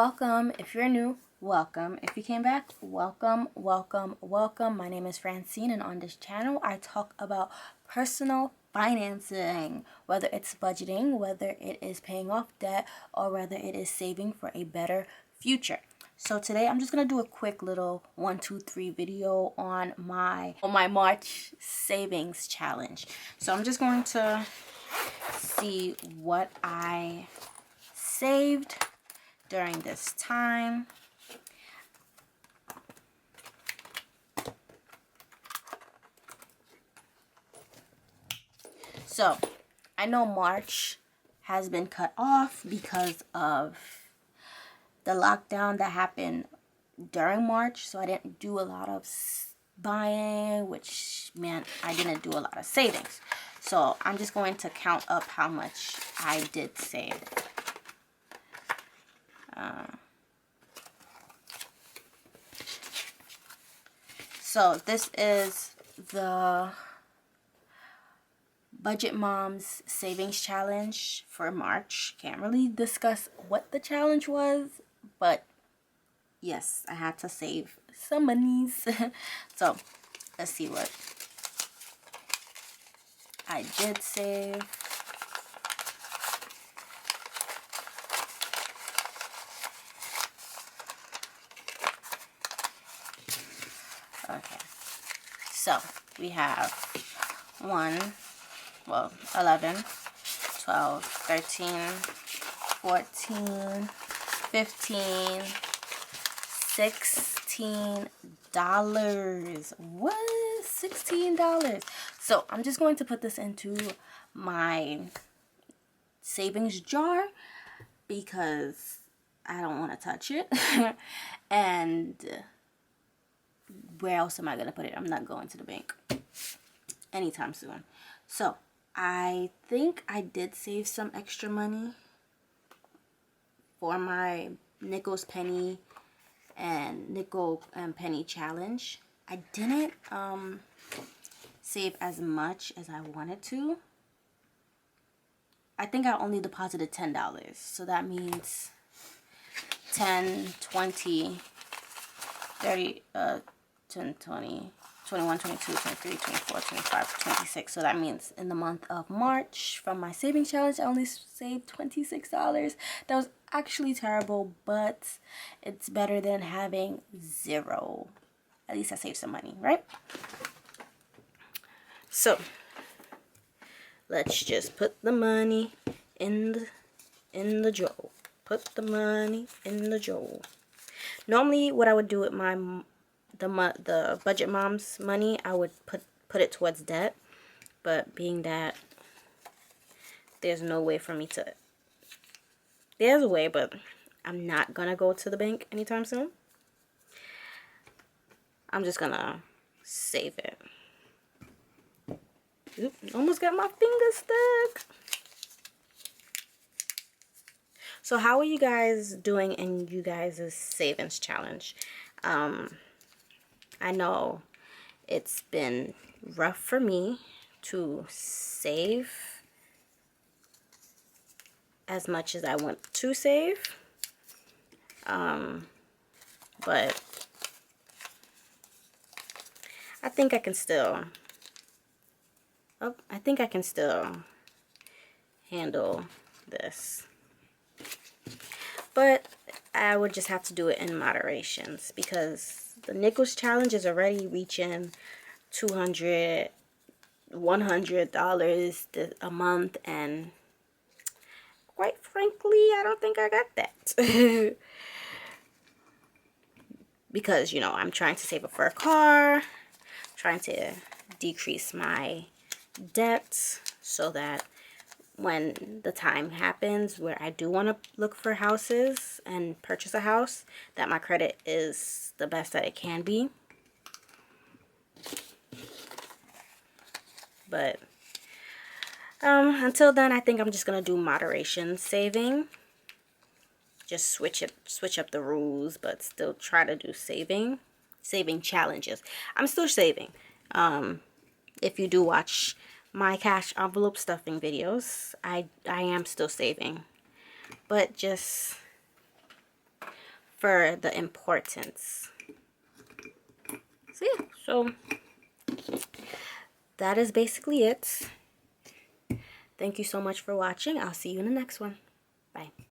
welcome. If you're new, welcome. If you came back, welcome, welcome, welcome. My name is Friencine, and on this channel I talk about personal financing, whether it's budgeting, whether it is paying off debt, or whether it is saving for a better future. So today I'm just gonna do a quick little 1, 2, 3 video on my March savings challenge. So I'm just going to see what I saved during this time. So I know March has been cut off because of the lockdown that happened during March, so I didn't do a lot of buying, which meant I didn't do a lot of savings. So I'm just going to count up how much I did save. So this is the Budget Moms Savings Challenge for March. Can't really discuss what the challenge was, but yes, I had to save some monies. So let's see what I did save. Okay, so we have 11, 12, 13, 14, 15, $16. What? $16. So I'm just going to put this into my savings jar because I don't want to touch it. And where else am I going to put it? I'm not going to the bank anytime soon. So I think I did save some extra money for my nickels, penny, and nickel and penny challenge. I didn't save as much as I wanted to. I think I only deposited $10, so that means 10, 20, 30, 10, 20, 21, 22, 23, 24, 25, 26. So that means in the month of March from my savings challenge, I only saved $26. That was actually terrible, but it's better than having zero. At least I saved some money, right? So let's just put the money in the jar. Put the money in the jar. Normally, what I would do with the Budget Moms money, I would put it towards debt, but being that there's no way for me to, there's a way, but I'm not gonna go to the bank anytime soon. I'm just gonna save it. Oop, almost got my finger stuck. So how are you guys doing in you guys' savings challenge? I know it's been rough for me to save as much as I want to save, but I think I can still handle this. But I would just have to do it in moderations because the nickels challenge is already reaching $200, $100 a month, and quite frankly, I don't think I got that. Because, you know, I'm trying to save up for a car, trying to decrease my debts so that when the time happens where I do want to look for houses and purchase a house, that my credit is the best that it can be. But until then, I think I'm just gonna do moderation saving. Just switch up the rules, but still try to do saving challenges. I'm still saving. If you do watch my cash envelope stuffing videos, I am still saving, but just for the importance. So yeah, so that is basically it. Thank you so much for watching. I'll see you in the next one. Bye.